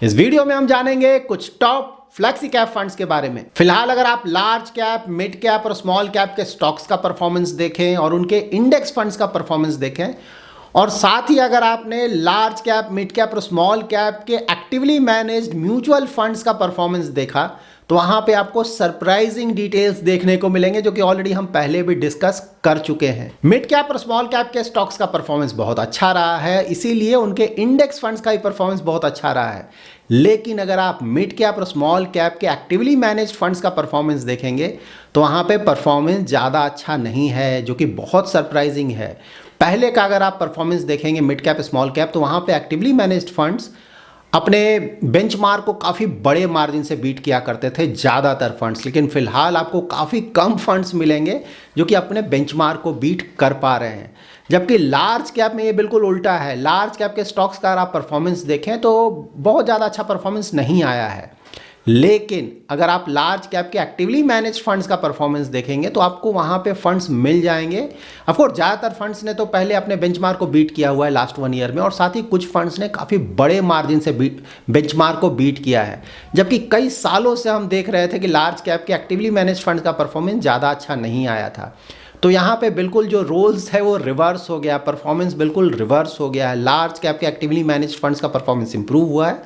इस वीडियो में हम जानेंगे कुछ टॉप फ्लेक्सी कैप फंड्स के बारे में। फिलहाल अगर आप लार्ज कैप, मिड कैप और स्मॉल कैप के स्टॉक्स का परफॉर्मेंस देखें और उनके इंडेक्स फंड्स का परफॉर्मेंस देखें, और साथ ही अगर आपने लार्ज कैप, मिड कैप और स्मॉल कैप के एक्टिवली मैनेज्ड म्यूचुअल फंड्स का परफॉर्मेंस देखा, तो वहां पे आपको सरप्राइजिंग डिटेल्स देखने को मिलेंगे जो कि ऑलरेडी हम पहले भी डिस्कस कर चुके हैं। मिड कैप और स्मॉल कैप के स्टॉक्स का परफॉर्मेंस बहुत अच्छा रहा है, इसीलिए उनके इंडेक्स फंड्स का भी परफॉर्मेंस बहुत अच्छा रहा है। लेकिन अगर आप मिड कैप और स्मॉल कैप के एक्टिवली मैनेज्ड फंड्स का परफॉर्मेंस देखेंगे तो वहां पे परफॉर्मेंस ज़्यादा अच्छा नहीं है, जो कि बहुत सरप्राइजिंग है। पहले का अगर आप परफॉर्मेंस देखेंगे मिड कैप, स्मॉल कैप, तो वहां पे एक्टिवली मैनेज्ड फंड्स अपने बेंचमार्क को काफ़ी बड़े मार्जिन से बीट किया करते थे ज़्यादातर फंड्स। लेकिन फिलहाल आपको काफ़ी कम फंड्स मिलेंगे जो कि अपने बेंचमार्क को बीट कर पा रहे हैं, जबकि लार्ज कैप में ये बिल्कुल उल्टा है। लार्ज कैप के स्टॉक्स का अगर आप परफॉर्मेंस देखें तो बहुत ज़्यादा अच्छा परफॉर्मेंस नहीं आया है। लेकिन अगर आप लार्ज कैप के एक्टिवली मैनेज फंड्स का परफॉर्मेंस देखेंगे तो आपको वहां पे फंड्स मिल जाएंगे। ऑफ कोर्स ज़्यादातर फंड्स ने तो पहले अपने बेंचमार्क को बीट किया हुआ है लास्ट 1 ईयर में, और साथ ही कुछ फंड्स ने काफ़ी बड़े मार्जिन से बेंचमार्क को बीट किया है। जबकि कई सालों से हम देख रहे थे कि लार्ज कैप के एक्टिवली मैनेज फंड्स का परफॉर्मेंस ज़्यादा अच्छा नहीं आया था। तो यहाँ पे बिल्कुल जो रोल्स है वो रिवर्स हो गया, परफॉर्मेंस बिल्कुल रिवर्स हो गया है। लार्ज कैप के एक्टिवली मैनेज फंड्स का परफॉर्मेंस इंप्रूव हुआ है,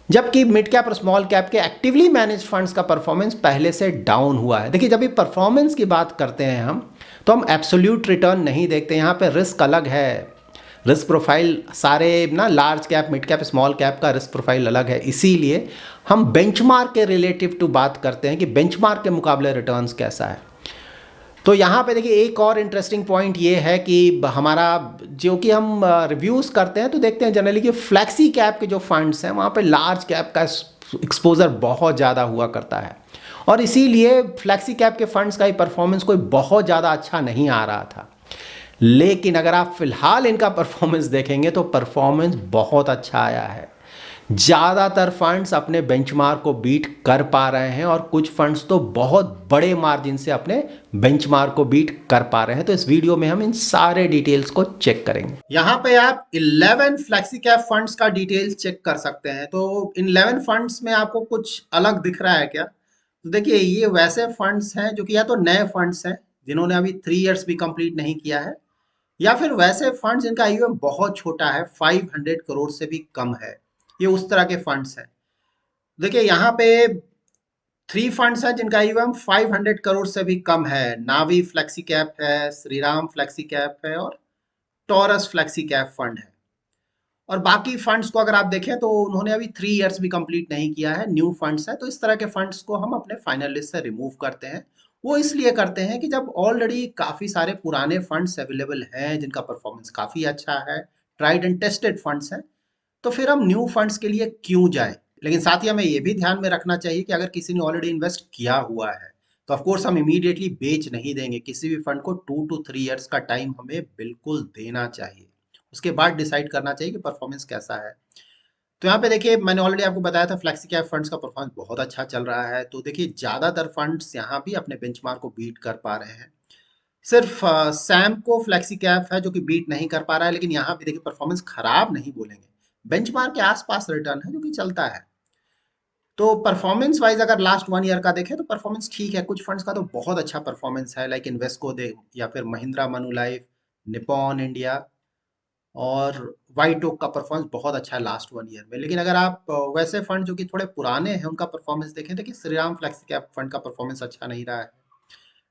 जबकि मिड कैप और स्मॉल कैप के एक्टिवली मैनेज फंड्स का परफॉर्मेंस पहले से डाउन हुआ है। देखिए, जब भी परफॉर्मेंस की बात करते हैं हम, तो हम एब्सोल्यूट रिटर्न नहीं देखते। यहाँ पे रिस्क अलग है, रिस्क प्रोफाइल सारे ना large cap, mid cap, small cap का रिस्क प्रोफाइल अलग है। इसीलिए हम बेंचमार्क के रिलेटिव टू बात करते हैं कि बेंचमार्क के मुकाबले रिटर्न्स कैसा है। तो यहाँ पे देखिए, एक और इंटरेस्टिंग पॉइंट ये है कि हमारा जो कि हम रिव्यूज़ करते हैं तो देखते हैं जनरली कि फ्लैक्सी कैप के जो फंड्स हैं वहाँ पे लार्ज कैप का एक्सपोजर बहुत ज़्यादा हुआ करता है, और इसीलिए फ्लैक्सी कैप के फंड्स का ही परफॉर्मेंस कोई बहुत ज़्यादा अच्छा नहीं आ रहा था। लेकिन अगर आप फिलहाल इनका परफॉर्मेंस देखेंगे तो परफॉर्मेंस बहुत अच्छा आया है। ज़्यादातर फंड्स अपने बेंचमार्क को बीट कर पा रहे हैं, और कुछ फंड्स तो बहुत बड़े मार्जिन से अपने बेंचमार्क को बीट कर पा रहे हैं। तो इस वीडियो में हम इन सारे डिटेल्स को चेक करेंगे। यहाँ पे आप 11 फ्लेक्सी कैप फंड्स का डिटेल्स चेक कर सकते हैं। तो इन 11 फंड्स में आपको कुछ अलग दिख रहा है क्या? तो देखिए, ये वैसे फंड्स हैं जो कि या तो नए फंड्स हैं जिन्होंने अभी 3 इयर्स भी कंप्लीट नहीं किया है, या फिर वैसे फंड्स जिनका AUM बहुत छोटा है, 500 करोड़ से भी कम है। ये उस तरह के फंड्स हैं। देखिए, यहाँ पे 3 फंड्स हैं जिनका AUM 500 करोड़ से भी कम है। नावी फ्लेक्सी कैप है, श्रीराम फ्लेक्सी कैप है, और टॉरस फ्लेक्सी कैप फंड है। और बाकी फंड्स को अगर आप देखें तो उन्होंने अभी 3 इयर्स भी कंप्लीट नहीं किया है, न्यू फंड्स है। तो इस तरह के फंड्स को हम अपने फाइनल लिस्ट से रिमूव करते हैं। वो इसलिए करते हैं कि जब ऑलरेडी काफ़ी सारे पुराने फंड्स अवेलेबल हैं जिनका परफॉर्मेंस काफ़ी अच्छा है, ट्राइड एंड टेस्टेड फंड्स हैं, तो फिर हम न्यू फंड्स के लिए क्यों जाएं। लेकिन साथ ही हमें ये भी ध्यान में रखना चाहिए कि अगर किसी ने ऑलरेडी इन्वेस्ट किया हुआ है तो ऑफकोर्स हम इमीडिएटली बेच नहीं देंगे। किसी भी फंड को 2 to 3 इयर्स का टाइम हमें बिल्कुल देना चाहिए। उसके बाद डिसाइड करना चाहिए कि परफॉर्मेंस कैसा है। तो यहाँ पे देखिए, मैंने ऑलरेडी आपको बताया था फ्लेक्सी कैप फंड्स का परफॉर्मेंस बहुत अच्छा चल रहा है। तो देखिए, ज़्यादातर फंड्स यहाँ भी अपने बेंचमार्क को बीट कर पा रहे हैं। सिर्फ सैमको फ्लेक्सी कैप है जो कि बीट नहीं कर पा रहा है, लेकिन यहाँ भी देखिए परफॉर्मेंस खराब नहीं बोलेंगे, बेंचमार्क के आसपास रिटर्न है जो कि चलता है। तो परफॉर्मेंस वाइज अगर लास्ट 1 ईयर का देखें तो परफॉर्मेंस ठीक है। कुछ फंड्स का तो बहुत अच्छा परफॉर्मेंस है, लाइक इन्वेस्को दे, या फिर महिंद्रा मनुलाइफ, निपॉन इंडिया और वाइट ओक का परफॉर्मेंस बहुत अच्छा है लास्ट 1 ईयर में। लेकिन अगर आप वैसे फंड जो कि थोड़े पुराने हैं उनका परफॉर्मेंस देखें, देखिए श्रीराम फ्लेक्सी कैप फंड का परफॉर्मेंस अच्छा नहीं रहा है।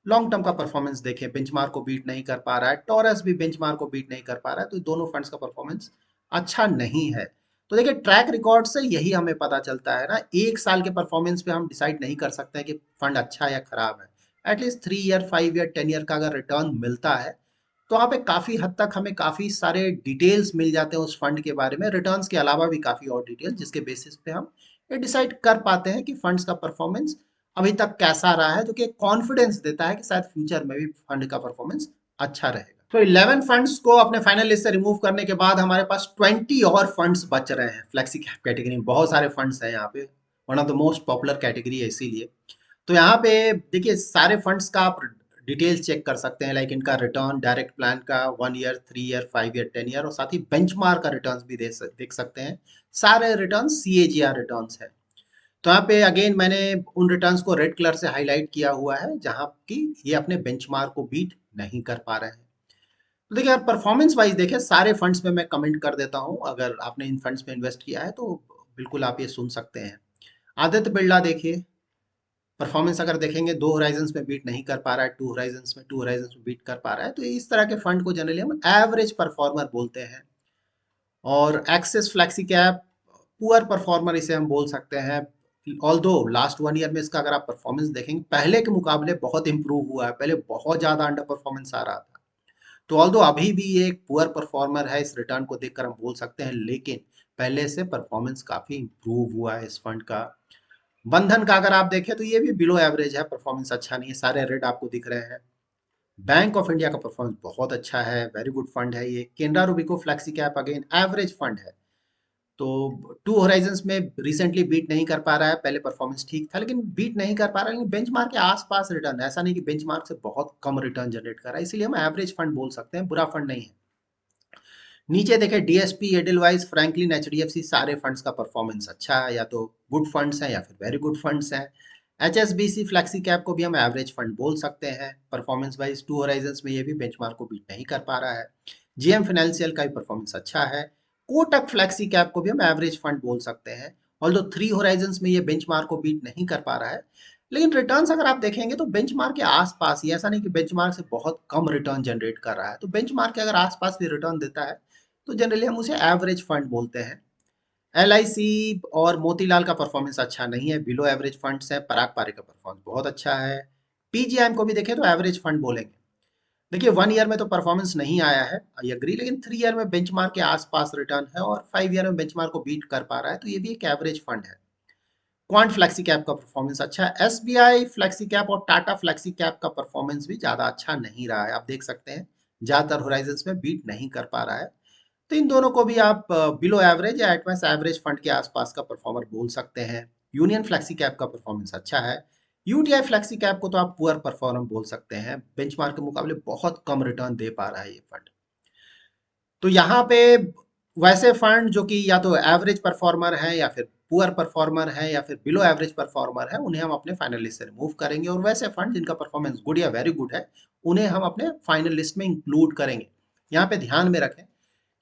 लॉन्ग टर्म का परफॉर्मेंस देखें, बेंचमार्क को बीट नहीं कर पा रहा है। टॉरस भी बेंचमार्क को बीट नहीं कर पा रहा है। तो दोनों फंड्स का परफॉर्मेंस अच्छा नहीं है। तो देखिए, ट्रैक रिकॉर्ड से यही हमें पता चलता है ना। 1 साल के परफॉर्मेंस पे हम डिसाइड नहीं कर सकते हैं कि फंड अच्छा है या खराब है। एटलीस्ट 3 ईयर, 5 ईयर, 10 ईयर का अगर रिटर्न मिलता है तो वहाँ पे काफ़ी हद तक हमें काफ़ी सारे डिटेल्स मिल जाते हैं उस फंड के बारे में, रिटर्न्स के अलावा भी काफ़ी और डिटेल्स, जिसके बेसिस पे हम ये डिसाइड कर पाते हैं कि फंड्स का परफॉर्मेंस अभी तक कैसा रहा है, जो कि कॉन्फिडेंस देता है कि शायद फ्यूचर में भी फंड का परफॉर्मेंस अच्छा रहेगा। तो 11 फंड्स को अपने फाइनल लिस्ट से रिमूव करने के बाद हमारे पास 20 और फंड्स बच रहे हैं फ्लेक्सी कैटेगरी में। बहुत सारे फंड्स हैं यहाँ पे, one of the most popular category है इसीलिए। तो यहाँ पे देखिए, सारे फंड्स का आप डिटेल्स चेक कर सकते हैं, लाइक इनका रिटर्न, डायरेक्ट प्लान का 1 ईयर, 3 ईयर, 5 ईयर, 10 ईयर, और साथ ही बेंचमार्क का रिटर्न्स भी देख सकते हैं। सारे रिटर्न CAGR रिटर्न्स है। तो यहाँ पे अगेन मैंने उन रिटर्न्स को रेड कलर से हाईलाइट किया हुआ है जहां की ये अपने बेंचमार्क को बीट नहीं कर पा रहे हैं। तो देखिए, अगर परफॉर्मेंस वाइज देखें, सारे फंड्स में मैं कमेंट कर देता हूं, अगर आपने इन फंड्स में इन्वेस्ट किया है तो बिल्कुल आप ये सुन सकते हैं। आदित्य बिरला देखिए, परफॉर्मेंस अगर देखेंगे 2 होराइजन्स में बीट नहीं कर पा रहा है, 2 होराइजन्स में बीट कर पा रहा है, तो इस तरह के फंड को जनरली हम एवरेज परफॉर्मर बोलते हैं। और axis flexi cap poor performer इसे हम बोल सकते हैं। ऑल्दो लास्ट 1 ईयर में इसका अगर आप परफॉर्मेंस देखेंगे, पहले के मुकाबले बहुत इंप्रूव हुआ है, पहले बहुत ज्यादा अंडर परफॉर्मेंस आ रहा था। तो ऑल्दो अभी भी ये एक पुअर परफॉर्मर है, इस रिटर्न को देखकर हम बोल सकते हैं, लेकिन पहले से परफॉर्मेंस काफी इंप्रूव हुआ है इस फंड का। बंधन का अगर आप देखें तो ये भी बिलो एवरेज है, परफॉर्मेंस अच्छा नहीं है, सारे रेड आपको दिख रहे हैं। बैंक ऑफ इंडिया का परफॉर्मेंस बहुत अच्छा है, वेरी गुड फंड है ये। Canara Robeco flexi cap again average fund है। तो 2 होराइजन्स में रिसेंटली बीट नहीं कर पा रहा है, पहले परफॉर्मेंस ठीक था लेकिन बीट नहीं कर पा रहा है, लेकिन बेंचमार्क के आसपास रिटर्न है, ऐसा नहीं कि बेंचमार्क से बहुत कम रिटर्न जनरेट कर रहा है, इसीलिए हम एवरेज फंड बोल सकते हैं, बुरा फंड नहीं है। नीचे देखें, DSP, एडिलवाइज, फ्रैंकलिन, HDFC, सारे फंड्स का परफॉर्मेंस अच्छा है, या तो गुड फंड्स हैं या फिर वेरी गुड फंड्स हैं। HSBC फ्लेक्सी कैप को भी हम एवरेज फंड बोल सकते हैं, परफॉर्मेंस वाइज 2 होराइजन्स में ये भी बेंचमार्क को बीट नहीं कर पा रहा है। GM फाइनेंशियल का भी परफॉर्मेंस अच्छा है। कोटक फ्लेक्सी कैप को भी हम एवरेज फंड बोल सकते हैं, ऑल्दो 3 होराइजन्स में ये बेंचमार्क को बीट नहीं कर पा रहा है, लेकिन रिटर्न्स अगर आप देखेंगे तो बेंचमार्क के आसपास ही, ऐसा नहीं कि बेंचमार्क से बहुत कम रिटर्न जनरेट कर रहा है, तो बेंचमार्क के अगर आसपास भी रिटर्न देता है तो जनरली हम उसे एवरेज फंड बोलते हैं। LIC और मोतीलाल का परफॉर्मेंस अच्छा नहीं है, बिलो एवरेज फंड्स है। पराग पारे का परफॉर्मेंस बहुत अच्छा है। PGIM को भी देखें तो एवरेज फंड बोलेंगे। देखिए, 1 ईयर में तो परफॉर्मेंस नहीं आया है, आई एग्री, लेकिन 3 ईयर में बेंचमार्क के आसपास रिटर्न है और 5 ईयर में बेंचमार्क को बीट कर पा रहा है, तो ये भी एक एवरेज फंड है। क्वांट फ्लेक्सी कैप का परफॉर्मेंस अच्छा है। SBI फ्लेक्सी कैप और टाटा फ्लेक्सी कैप का परफॉर्मेंस भी ज्यादा अच्छा नहीं रहा है, आप देख सकते हैं ज्यादातर होराइजन्स में बीट नहीं कर पा रहा है। तो इन दोनों को भी आप बिलो एवरेज या एटमस एवरेज फंड के आसपास का परफॉर्मर बोल सकते हैं। यूनियन फ्लेक्सी कैप का परफॉर्मेंस अच्छा है। UTI फ्लेक्सी कैप को तो आप पुअर परफॉर्मर बोल सकते हैं, बेंचमार्क के मुकाबले बहुत कम रिटर्न दे पा रहा है ये फंड। तो यहाँ पे वैसे फंड जो कि या तो एवरेज परफॉर्मर है या फिर पुअर परफॉर्मर है या फिर बिलो एवरेज परफॉर्मर है, उन्हें हम अपने फाइनल लिस्ट से रिमूव करेंगे, और वैसे फंड जिनका परफॉर्मेंस गुड या वेरी गुड है उन्हें हम अपने फाइनल लिस्ट में इंक्लूड करेंगे। यहाँ पे ध्यान में रखें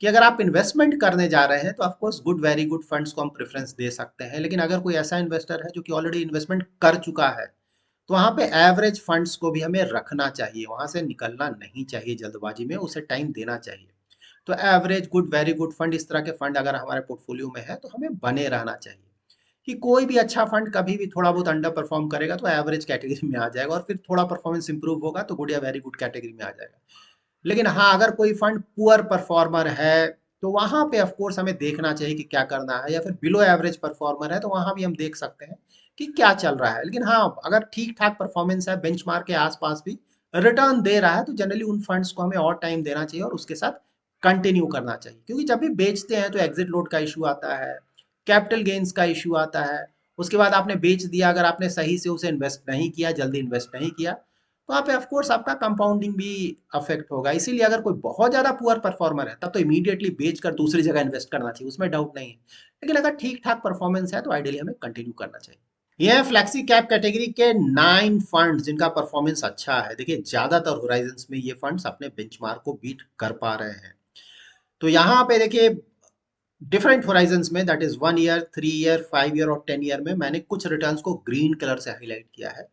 कि अगर आप इन्वेस्टमेंट करने जा रहे हैं तो of course good very good funds को हम प्रेफरेंस दे सकते हैं, लेकिन अगर कोई ऐसा इन्वेस्टर है जो कि ऑलरेडी इन्वेस्टमेंट कर चुका है तो वहां पे एवरेज फंड्स को भी हमें रखना चाहिए, वहां से निकलना नहीं चाहिए जल्दबाजी में, उसे टाइम देना चाहिए। तो average good very good fund, इस तरह के फंड अगर हमारे पोर्टफोलियो में है तो हमें बने रहना चाहिए। कि कोई भी अच्छा फंड कभी भी थोड़ा बहुत अंडर परफॉर्म करेगा तो एवरेज कैटेगरी में आ जाएगा, और फिर थोड़ा परफॉर्मेंस इंप्रूव होगा तो गुड या वेरी गुड कैटेगरी में आ जाएगा। लेकिन हाँ, अगर कोई फंड पुअर परफॉर्मर है तो वहां पे ऑफ कोर्स हमें देखना चाहिए कि क्या करना है, या फिर बिलो एवरेज परफॉर्मर है तो वहां भी हम देख सकते हैं कि क्या चल रहा है। लेकिन हाँ, अगर ठीक ठाक परफॉर्मेंस है, बेंचमार्क के आसपास भी रिटर्न दे रहा है, तो जनरली उन फंड्स को हमें और टाइम देना चाहिए और उसके साथ कंटिन्यू करना चाहिए, क्योंकि जब भी बेचते हैं तो एग्जिट लोड का इशू आता है, कैपिटल गेन्स का इशू आता है। उसके बाद आपने बेच दिया, अगर आपने सही से उसे इन्वेस्ट नहीं किया, जल्दी इन्वेस्ट नहीं किया, तो वहाँ पे ऑफ कोर्स आपका कंपाउंडिंग भी अफेक्ट होगा। इसीलिए अगर कोई बहुत ज्यादा पुअर परफॉर्मर है तब तो इमीडिएटली बेचकर दूसरी जगह इन्वेस्ट करना चाहिए, उसमें डाउट नहीं है। लेकिन अगर ठीक ठाक परफॉर्मेंस है तो आइडियली हमें कंटिन्यू करना चाहिए। ये है फ्लेक्सी कैप कैटेगरी के 9 फंड्स जिनका परफॉर्मेंस अच्छा है। देखिए, ज्यादातर होराइजन्स में ये फंड्स अपने बेंचमार्क को बीट कर पा रहे हैं। तो यहाँ पे देखिए, डिफरेंट होराइजन्स में, that is 1 year, 3 year, 5 year और 10 ईयर में मैंने कुछ रिटर्न्स को ग्रीन कलर से हाईलाइट किया है।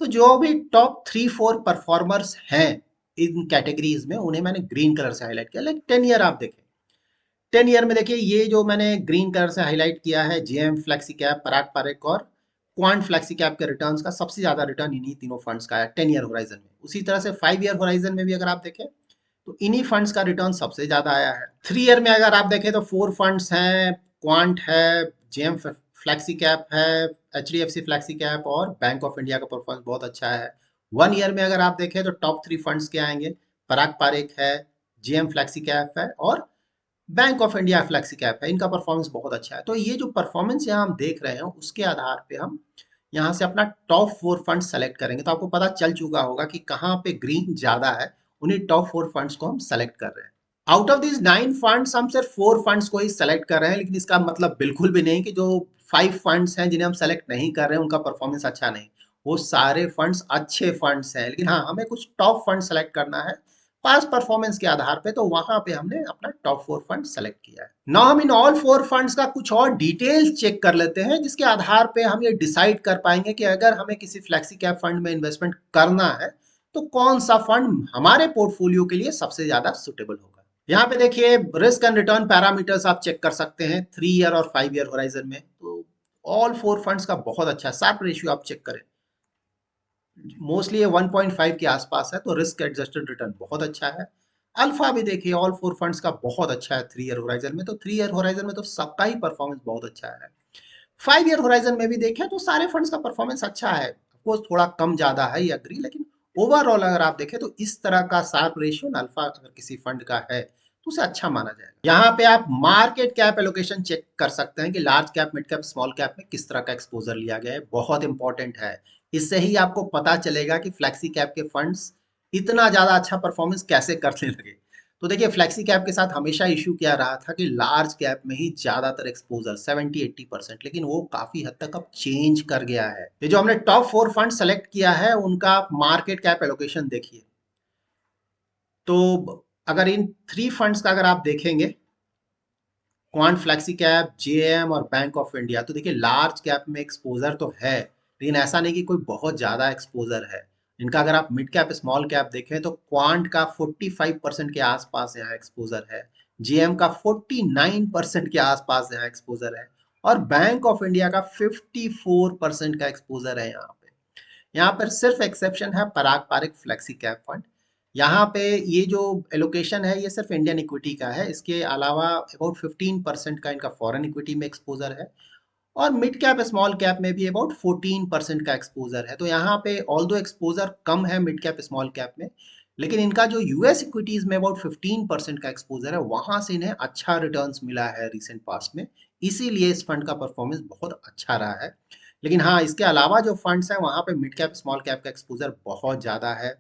तो जो भी टॉप 3-4 परफॉर्मर्स हैं इन कैटेगरीज में, उन्हें मैंने ग्रीन कलर से हाईलाइट किया। लाइक 10 ईयर आप देखें, 10 ईयर में देखिए ये जो मैंने ग्रीन कलर से हाईलाइट किया है, जेएम फ्लेक्सी कैप, पराग पारेख और क्वांट फ्लेक्सी कैप के रिटर्न्स का सबसे ज्यादा रिटर्न इन्हीं तीनों फंड्स का है 10 ईयर होराइजन में। उसी तरह से 5 ईयर होराइजन में भी अगर आप देखें तो इन्हीं फंड्स का रिटर्न सबसे ज्यादा आया है। 3 ईयर में अगर आप देखें तो 4 फंड्स हैं, क्वांट है, जेएम फ्लेक्सी कैप है, HDFC फ्लेक्सी कैप और बैंक ऑफ इंडिया का परफॉर्मेंस बहुत अच्छा है। 1 ईयर में अगर आप देखें तो टॉप 3 फंड्स क्या आएंगे, पराग पारेख है, जेएम फ्लेक्सी कैप है और bank of India flexi cap है। इनका परफॉर्मेंस बहुत अच्छा है। तो ये जो परफॉर्मेंस यहाँ हम देख रहे हैं उसके आधार पे हम यहाँ से अपना टॉप 4 फंड सेलेक्ट करेंगे तो आपको पता चल चुका होगा कि कहाँ पे ग्रीन ज्यादा है, उन्हीं टॉप 4 फंड्स को हम सेलेक्ट कर रहे हैं। आउट ऑफ दिस 9 फंड्स हम सिर्फ 4 फंड्स को ही सेलेक्ट कर रहे हैं, लेकिन इसका मतलब बिल्कुल भी नहीं कि जो 5 फंड्स हैं जिन्हें हम सेलेक्ट नहीं कर रहे हैं उनका परफॉर्मेंस अच्छा नहीं। वो सारे फंड्स अच्छे फंड्स हैं, लेकिन हाँ हमें कुछ टॉप फंड सेलेक्ट करना है पास्ट परफॉर्मेंस के आधार पे, तो वहां पे हमने अपना टॉप 4 फंड सेलेक्ट किया है। नाउ हम इन ऑल 4 फंड्स का कुछ और डिटेल्स चेक कर लेते हैं, जिसके आधार पे हम ये डिसाइड कर पाएंगे कि अगर हमें किसी फ्लेक्सी कैप फंड में इन्वेस्टमेंट करना है तो कौन सा फंड हमारे पोर्टफोलियो के लिए सबसे ज्यादा सुटेबल होगा। यहाँ पे देखिए रिस्क एंड रिटर्न पैरामीटर्स आप चेक कर सकते हैं 3 ईयर और 5 ईयर होराइजन में, तो ऑल 4 फंड्स का बहुत अच्छा शार्प रेशियो आप चेक करें, मोस्टली ये 1.5 के आसपास है, तो रिस्क एडजस्टेड रिटर्न बहुत अच्छा है। अल्फा भी देखिए ऑल 4 फंड्स का बहुत अच्छा है 3 ईयर होराइजन में, तो 3 ईयर होराइजन में तो सबका ही परफॉर्मेंस बहुत अच्छा है। 5 ईयर होराइजन में भी देखें तो सारे फंड्स का परफॉर्मेंस अच्छा है, ऑफकोर्स थोड़ा कम ज्यादा है ये अग्री, लेकिन ओवरऑल अगर आप देखें तो इस तरह का शार्प रेशियो अल्फा अगर किसी फंड का है तो उसे अच्छा माना जाएगा। यहाँ पे आप मार्केट कैप एलोकेशन चेक कर सकते हैं कि large cap, mid cap, small cap में किस तरह का एक्सपोजर लिया गया है, बहुत इंपॉर्टेंट है। इससे ही आपको पता चलेगा कि फ्लैक्सी कैप के फंड्स इतना ज्यादा अच्छा परफॉर्मेंस कैसे करने लगे। तो देखिए फ्लैक्सी कैप के साथ हमेशा इश्यू क्या रहा था कि लार्ज कैप में ही ज्यादातर एक्सपोजर 70-80%, लेकिन वो काफी हद तक अब चेंज कर गया है। ये जो हमने टॉप 4 फंड सेलेक्ट किया है उनका मार्केट कैप एलोकेशन देखिए, तो अगर इन 3 फंड्स का अगर आप देखेंगे, क्वांट फ्लैक्सी कैप, जेएम और बैंक ऑफ इंडिया, तो देखिए लार्ज कैप में एक्सपोजर तो है, लेकिन ऐसा नहीं कि कोई बहुत ज्यादा एक्सपोजर है इनका। अगर आप मिड कैप स्मॉल कैप देखें तो क्वांट का 45% के आसपास यहाँ एक्सपोजर है, जेएम का 49% के आसपास यहाँ एक्सपोजर है, और बैंक ऑफ इंडिया का 54% का एक्सपोजर है यहाँ पे। यहाँ पर सिर्फ एक्सेप्शन है पराग पारिक फ्लेक्सी कैप फंड। यहाँ पे ये जो एलोकेशन है ये सिर्फ इंडियन इक्विटी का है, इसके अलावा अबाउट 15% का इनका फॉरेन इक्विटी में एक्सपोजर है, और मिड कैप स्मॉल कैप में भी अबाउट 14% का एक्सपोजर है। तो यहाँ पे ऑल दो एक्सपोजर कम है मिड कैप स्मॉल कैप में, लेकिन इनका जो यूएस इक्विटीज में अबाउट 15% का एक्सपोजर है, वहां से इन्हें अच्छा रिटर्न्स मिला है रिसेंट पास्ट में, इसीलिए इस फंड का परफॉर्मेंस बहुत अच्छा रहा है। लेकिन हाँ इसके अलावा जो फंड्स हैं वहां पे मिड कैप स्मॉल कैप का एक्सपोजर बहुत ज्यादा है।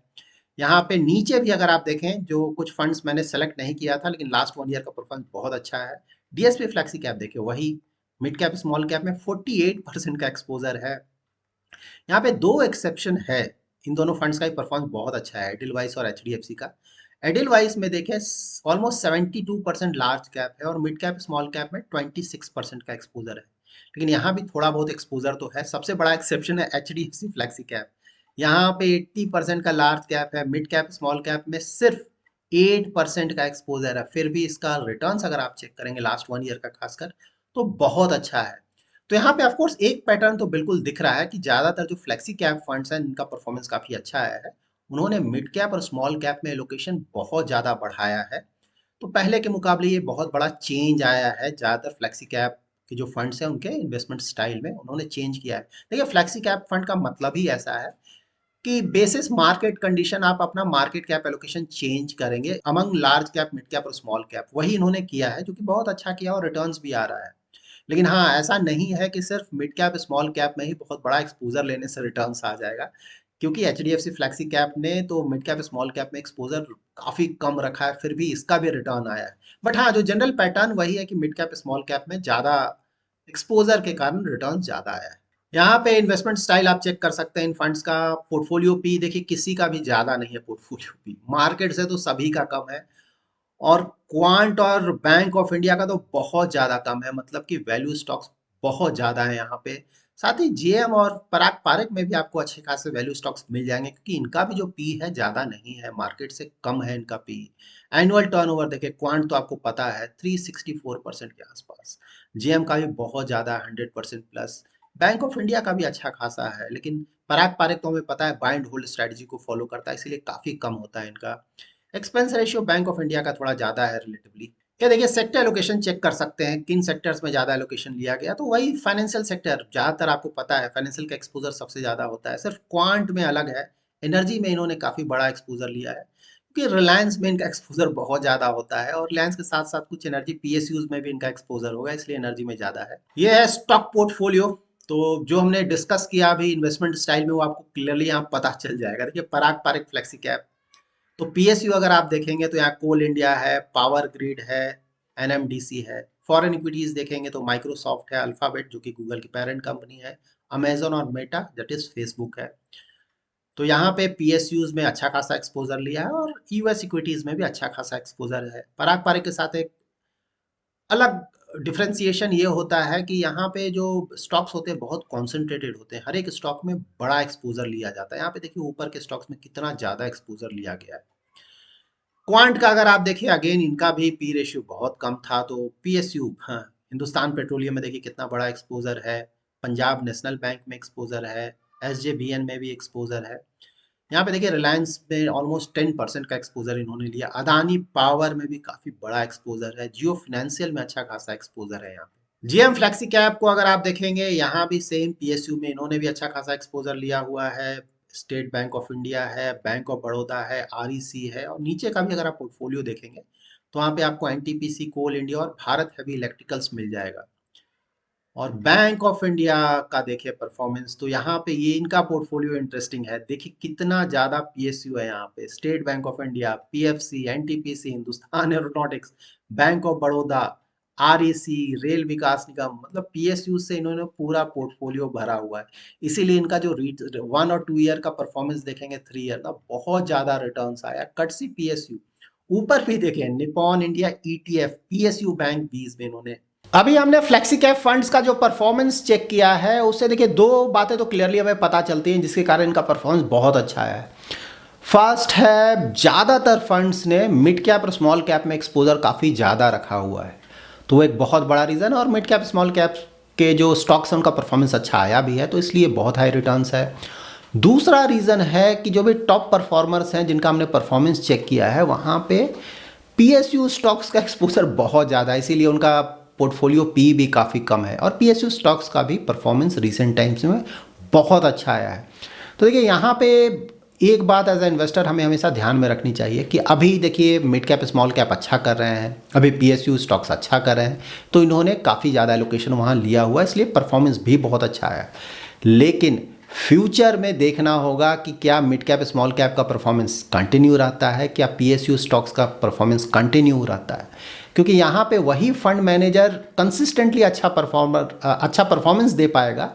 यहाँ पे नीचे भी अगर आप देखें जो कुछ फंड्स मैंने सेलेक्ट नहीं किया था लेकिन लास्ट 1 ईयर का परफॉर्मेंस बहुत अच्छा है, डीएसपी फ्लैक्सी कैप देखिए वही मिड कैप स्मॉल कैप में 48% का एक्सपोजर है। यहाँ पे दो एक्सेप्शन है, इन दोनों फंड्स का ही परफॉर्मेंस बहुत अच्छा है, एडिलवाइस और एचडीएफसी का। एडिलवाइस में देखें ऑलमोस्ट 72% लार्ज कैप है और मिड कैप स्मॉल कैप में 26% का एक्सपोजर है, लेकिन यहाँ भी थोड़ा बहुत एक्सपोजर तो है। सबसे बड़ा एक्सेप्शन है एचडीएफसी फ्लैक्सी कैप, यहाँ पे 80% का लार्ज कैप है, मिड कैप स्मॉल कैप में सिर्फ 8% का एक्सपोजर है, फिर भी इसका रिटर्न्स अगर आप चेक करेंगे लास्ट 1 ईयर का खासकर तो बहुत अच्छा है। तो यहाँ पे ऑफकोर्स एक पैटर्न तो बिल्कुल दिख रहा है कि ज्यादातर जो फ्लेक्सी कैप फंड्स हैं इनका परफॉर्मेंस काफी अच्छा आया है, उन्होंने मिड कैप और स्मॉल कैप में एलोकेशन बहुत ज्यादा बढ़ाया है। तो पहले के मुकाबले ये बहुत बड़ा चेंज आया है, ज्यादातर फ्लेक्सी कैप के जो फंड्स हैं उनके इन्वेस्टमेंट स्टाइल में उन्होंने चेंज किया है। देखिए फ्लेक्सी कैप फंड का मतलब ही ऐसा है कि बेसिस मार्केट कंडीशन आप अपना मार्केट कैप एलोकेशन चेंज करेंगे among large cap, mid cap और स्मॉल कैप, वही इन्होंने किया है जो कि बहुत अच्छा किया और रिटर्न्स भी आ रहा है। लेकिन हाँ ऐसा नहीं है कि सिर्फ मिड कैप स्मॉल कैप में ही बहुत बड़ा एक्सपोजर लेने से रिटर्न्स आ जाएगा, क्योंकि H D F C flexi cap ने तो मिड कैप स्मॉल कैप में एक्सपोजर काफी कम रखा है, फिर भी इसका भी रिटर्न आया है। बट हाँ जो जनरल पैटर्न वही है कि मिड कैप स्मॉल कैप में ज्यादा एक्सपोजर के कारण रिटर्न ज्यादा आया है। यहाँ पे इन्वेस्टमेंट स्टाइल आप चेक कर सकते हैं इन फंड्स का। पोर्टफोलियो पी देखिए किसी का भी ज्यादा नहीं है, पोर्टफोलियो पी मार्केट से तो सभी का कम है, और क्वांट और बैंक ऑफ इंडिया का तो बहुत ज्यादा कम है, मतलब कि वैल्यू स्टॉक्स बहुत ज्यादा है यहाँ पे। साथ ही जेएम और पराग पारिक में भी आपको अच्छे खासे वैल्यू स्टॉक्स मिल जाएंगे, क्योंकि इनका भी जो पी है ज्यादा नहीं है, मार्केट से कम है इनका पी। एनुअल टर्नओवर देखिए क्वांट तो आपको पता है 364% के आसपास, जेएम का भी बहुत ज्यादा 100% प्लस, बैंक ऑफ इंडिया का भी अच्छा खासा है, लेकिन पराग पारिक तो हमें पता है बाय एंड होल्ड स्ट्रेटजी को फॉलो करता है, इसीलिए काफी कम होता है इनका। Expense ratio bank of India का थोड़ा ज्यादा है रिलेटिवली। क्या देखिए सेक्टर एलोकेशन चेक कर सकते हैं किन सेक्टर्स में ज्यादा एलोकेशन लिया गया, तो वही फाइनेंशियल सेक्टर ज्यादातर आपको पता है, फाइनेंशियल का एक्सपोजर सबसे ज्यादा होता है, सिर्फ क्वांट में अलग है। एनर्जी में इन्होंने काफी बड़ा एक्सपोजर लिया है, क्योंकि रिलायंस में इनका एक्सपोजर बहुत ज्यादा होता है, और रिलायंस के साथ साथ कुछ एनर्जी पीएसयूज में भी इनका एक्सपोजर होगा, इसलिए एनर्जी में ज्यादा है। ये है स्टॉक पोर्टफोलियो। तो जो हमने डिस्कस किया अभी इन्वेस्टमेंट स्टाइल में वो आपको क्लियरली यहाँ पता चल जाएगा। देखिए पराग पारिक फ्लेक्सी कैप, तो पीएसयू अगर आप देखेंगे तो यहाँ कोल इंडिया है, पावर ग्रिड है, एनएमडीसी है। फॉरेन इक्विटीज देखेंगे तो माइक्रोसॉफ्ट है, अल्फाबेट जो कि गूगल की पेरेंट कंपनी है, अमेजन और मेटा दैट इज फेसबुक है। तो यहाँ पे पीएसयूज में अच्छा खासा एक्सपोजर लिया है और यूएस इक्विटीज में भी अच्छा खासा एक्सपोजर है। पराग पारिक के साथ एक अलग डिफरेंशिएशन ये होता है कि यहाँ पे जो स्टॉक्स होते हैं बहुत कॉन्सेंट्रेटेड होते हैं, हर एक स्टॉक में बड़ा एक्सपोजर लिया जाता है। यहाँ पे देखिए ऊपर के स्टॉक्स में कितना ज्यादा एक्सपोजर लिया गया है। क्वांट का अगर आप देखिए अगेन इनका भी पी रेशियो बहुत कम था। तो पीएसयू, हाँ, हिंदुस्तान पेट्रोलियम में देखिए कितना बड़ा एक्सपोजर है, पंजाब नेशनल बैंक में एक्सपोजर है, एसजेबीएन में भी एक्सपोजर है। यहाँ पे देखिए रिलायंस में ऑलमोस्ट 10% का एक्सपोजर इन्होंने लिया, अदानी पावर में भी काफी बड़ा एक्सपोजर है, जियो फिनेंशियल में अच्छा खासा एक्सपोजर है। यहाँ पे जीएम फ्लेक्सी कैप को अगर आप देखेंगे यहाँ भी सेम पीएसयू में इन्होंने भी अच्छा खासा एक्सपोजर लिया हुआ है। स्टेट बैंक ऑफ इंडिया है, बैंक ऑफ बड़ौदा है, आरईसी है, और नीचे का भी अगर आप पोर्टफोलियो देखेंगे तो वहाँ पे आपको एनटीपीसी, कोल इंडिया और भारत हेवी इलेक्ट्रिकल्स मिल जाएगा। और बैंक ऑफ इंडिया का देखिए परफॉर्मेंस, तो यहाँ पे ये इनका पोर्टफोलियो इंटरेस्टिंग है। देखिए कितना ज्यादा पीएसयू है यहाँ पे, state bank of India, PFC, NTPC, Hindustan aeronautics, bank of Baroda, REC, Rail Vikas Nigam, मतलब पीएसयू से इन्होंने पूरा पोर्टफोलियो भरा हुआ है। इसीलिए इनका जो 1 और 2 ईयर का परफॉर्मेंस देखेंगे, 3 ईयर का बहुत ज्यादा रिटर्न्स आया। कटसी पीएसयू ऊपर भी देखें, Nippon India ETF, PSU bank 20 में इन्होंने। अभी हमने फ्लेक्सी कैप फंड्स का जो परफॉर्मेंस चेक किया है उससे देखिए दो बातें तो क्लियरली हमें पता चलती हैं जिसके कारण इनका परफॉर्मेंस बहुत अच्छा है। फर्स्ट है, ज़्यादातर फंड्स ने मिड कैप और स्मॉल कैप में एक्सपोजर काफ़ी ज़्यादा रखा हुआ है, तो वो एक बहुत बड़ा रीज़न है। और मिड कैप स्मॉल कैप के जो स्टॉक्स हैं उनका परफॉर्मेंस अच्छा आया भी है, तो इसलिए बहुत हाई रिटर्न्स है। दूसरा रीज़न है कि जो भी टॉप परफॉर्मर्स हैं जिनका हमने परफॉर्मेंस चेक किया है वहाँ पे पीएसयू स्टॉक्स का एक्सपोजर बहुत ज़्यादा है, इसीलिए उनका पोर्टफोलियो पी भी काफ़ी कम है। और पीएसयू स्टॉक्स का भी परफॉर्मेंस रिसेंट टाइम्स में बहुत अच्छा आया है। तो देखिए यहाँ पे एक बात एज ए इन्वेस्टर हमें हमेशा ध्यान में रखनी चाहिए कि अभी देखिए मिड कैप स्मॉल कैप अच्छा कर रहे हैं, अभी पीएसयू स्टॉक्स अच्छा कर रहे हैं, तो इन्होंने काफ़ी ज़्यादा एलोकेशन वहाँ लिया हुआ है, इसलिए परफॉर्मेंस भी बहुत अच्छा आया। लेकिन फ्यूचर में देखना होगा कि क्या मिड कैप स्मॉल कैप का परफॉर्मेंस कंटिन्यू रहता है, क्या पीएसयू स्टॉक्स का परफॉर्मेंस कंटिन्यू रहता है, क्योंकि यहाँ पे वही फंड मैनेजर कंसिस्टेंटली अच्छा परफॉर्मेंस दे पाएगा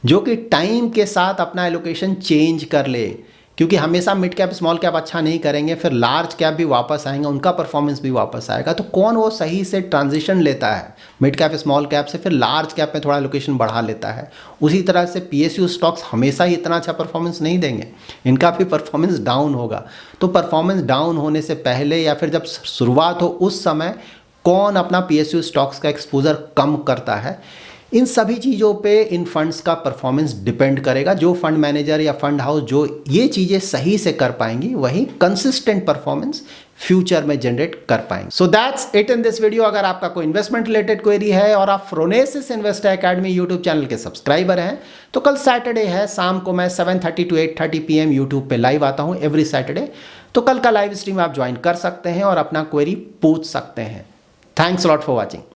जो कि टाइम के साथ अपना एलोकेशन चेंज कर ले। क्योंकि हमेशा मिड कैप स्मॉल कैप अच्छा नहीं करेंगे, फिर लार्ज कैप भी वापस आएंगे, उनका परफॉर्मेंस भी वापस आएगा। तो कौन वो सही से ट्रांजिशन लेता है मिड कैप स्मॉल कैप से फिर लार्ज कैप में थोड़ा एलोकेशन बढ़ा लेता है। उसी तरह से पीएसयू स्टॉक्स हमेशा ही इतना अच्छा परफॉर्मेंस नहीं देंगे, इनका भी परफॉर्मेंस डाउन होगा। तो परफॉर्मेंस डाउन होने से पहले या फिर जब शुरुआत हो उस समय कौन अपना पीएसयू स्टॉक्स का एक्सपोजर कम करता है, इन सभी चीज़ों पे इन फंड्स का परफॉर्मेंस डिपेंड करेगा। जो फंड मैनेजर या फंड हाउस जो ये चीज़ें सही से कर पाएंगी वही कंसिस्टेंट परफॉर्मेंस फ्यूचर में जनरेट कर पाएंगे। So that's it in this video. अगर आपका कोई इन्वेस्टमेंट रिलेटेड क्वेरी है और आप phronesis investor academy YouTube channel के सब्सक्राइबर हैं तो कल सैटरडे है, शाम को मैं 7:30 to 8:30 PM यूट्यूब पे लाइव आता हूँ एवरी सैटरडे। तो कल का लाइव स्ट्रीम आप ज्वाइन कर सकते हैं और अपना क्वेरी पूछ सकते हैं। Thanks lot for watching.